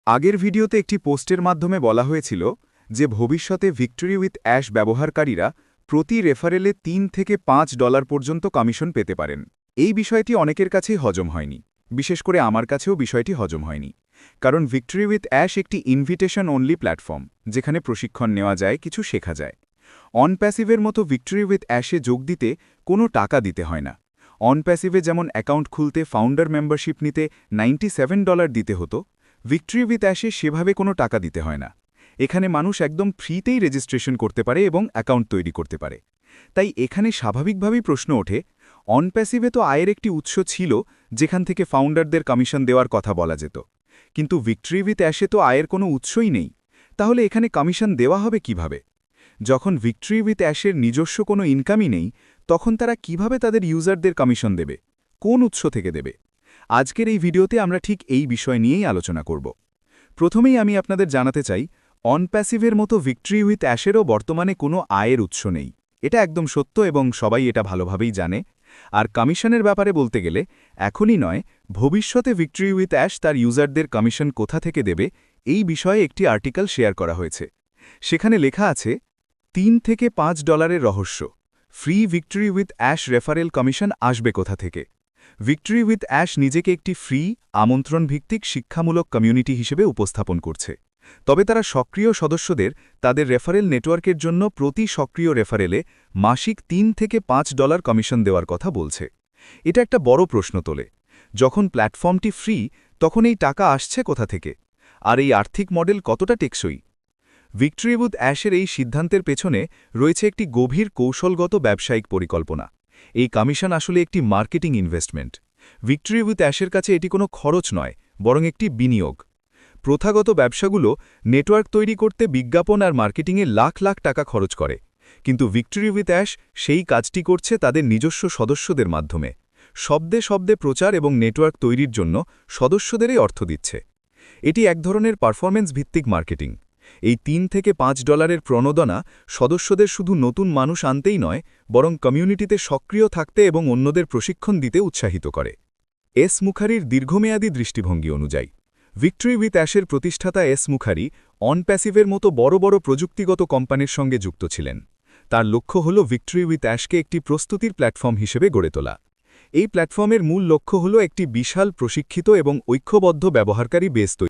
আগের ভিডিওতে একটি পোস্টের মাধ্যমে বলা হয়েছিল যে ভবিষ্যতে ভিক্টরি উইথ অ্যাশ ব্যবহারকারীরা প্রতি রেফারেলে $3 থেকে $5 পর্যন্ত কমিশন পেতে পারেন। এই বিষয়টি অনেকের কাছেই হজম হয়নি, বিশেষ করে আমার কাছেও বিষয়টি হজম হয়নি। কারণ ভিক্টরি উইথ অ্যাশ একটি ইনভিটেশন অনলি প্ল্যাটফর্ম, যেখানে প্রশিক্ষণ নেওয়া যায়, কিছু শেখা যায়। অন প্যাসিভের মতো ভিক্টরি উইথ অ্যাশে যোগ দিতে কোনো টাকা দিতে হয় না। অন প্যাসিভে যেমন অ্যাকাউন্ট খুলতে ফাউন্ডার মেম্বারশিপ নিতে $97 দিতে হতো, ভিক্টরি উইথ অ্যাশে সেভাবে কোনো টাকা দিতে হয় না। এখানে মানুষ একদম ফ্রিতেই রেজিস্ট্রেশন করতে পারে এবং অ্যাকাউন্ট তৈরি করতে পারে। তাই এখানে স্বাভাবিকভাবেই প্রশ্ন ওঠে, অন প্যাসিভে তো আয়ের একটি উৎস ছিল যেখান থেকে ফাউন্ডারদের কমিশন দেওয়ার কথা বলা যেত, কিন্তু ভিক্টরি উইথ অ্যাশে তো আয়ের কোনো উৎসই নেই। তাহলে এখানে কমিশন দেওয়া হবে কিভাবে? যখন ভিক্টরি উইথ অ্যাশের নিজস্ব কোনো ইনকামই নেই, তখন তারা কিভাবে তাদের ইউজারদের কমিশন দেবে? কোন উৎস থেকে দেবে? আজকের এই ভিডিওতে আমরা ঠিক এই বিষয় নিয়েই আলোচনা করব। প্রথমেই আমি আপনাদের জানাতে চাই, অন প্যাসিভের মতো ভিক্টরি উইথ অ্যাশেরও বর্তমানে কোনো আয়ের উৎস নেই। এটা একদম সত্য এবং সবাই এটা ভালোভাবেই জানে। আর কমিশনের ব্যাপারে বলতে গেলে এখনই নয়, ভবিষ্যতে ভিক্টরি উইথ অ্যাশ তার ইউজারদের কমিশন কোথা থেকে দেবে এই বিষয়ে একটি আর্টিকেল শেয়ার করা হয়েছে। সেখানে লেখা আছে, $3 থেকে $5 রহস্য, free victory with ash referral commission আসবে কোথা থেকে? ভিক্টরি উইথ অ্যাশ নিজেকে একটি ফ্রি, আমন্ত্রণভিত্তিক শিক্ষামূলক কমিউনিটি হিসেবে উপস্থাপন করছে। তবে তারা সক্রিয় সদস্যদের তাদের রেফারেল নেটওয়ার্কের জন্য প্রতি সক্রিয় রেফারেলে মাসিক $3 থেকে $5 কমিশন দেওয়ার কথা বলছে। এটা একটা বড় প্রশ্ন তোলে। যখন প্ল্যাটফর্মটি ফ্রি, তখন এই টাকা আসছে কোথা থেকে? আর এই আর্থিক মডেল কতটা টেকসই? ভিক্টরি উইথ অ্যাশের এই সিদ্ধান্তের পেছনে রয়েছে একটি গভীর কৌশলগত ব্যবসায়িক পরিকল্পনা। এই কমিশন আসলে একটি মার্কেটিং ইনভেস্টমেন্ট। ভিক্টরি উইথ অ্যাশের কাছে এটি কোনো খরচ নয়, বরং একটি বিনিয়োগ। প্রথাগত ব্যবসাগুলো নেটওয়ার্ক তৈরি করতে বিজ্ঞাপন আর মার্কেটিংয়ে লাখ লাখ টাকা খরচ করে, কিন্তু ভিক্টরি উইথ অ্যাশ সেই কাজটি করছে তাদের নিজস্ব সদস্যদের মাধ্যমে। শব্দে শব্দে প্রচার এবং নেটওয়ার্ক তৈরির জন্য সদস্যদেরই অর্থ দিচ্ছে। এটি এক ধরনের পারফরম্যান্স ভিত্তিক মার্কেটিং। এই $3 থেকে $5 প্রণোদনা সদস্যদের শুধু নতুন মানুষ আনতেই নয়, বরং কমিউনিটিতে সক্রিয় থাকতে এবং অন্যদের প্রশিক্ষণ দিতে উৎসাহিত করে। এস মুখারির দীর্ঘমেয়াদী দৃষ্টিভঙ্গি অনুযায়ী ভিক্টরি উইথ অ্যাশের প্রতিষ্ঠাতা এস মুখারি অন প্যাসিভের মতো বড় বড় প্রযুক্তিগত কোম্পানির সঙ্গে যুক্ত ছিলেন। তার লক্ষ্য হল ভিক্টরি উইথ অ্যাশকে একটি প্রস্তুতির প্ল্যাটফর্ম হিসেবে গড়ে তোলা। এই প্ল্যাটফর্মের মূল লক্ষ্য হল একটি বিশাল প্রশিক্ষিত এবং ঐক্যবদ্ধ ব্যবহারকারী বেস তৈরি।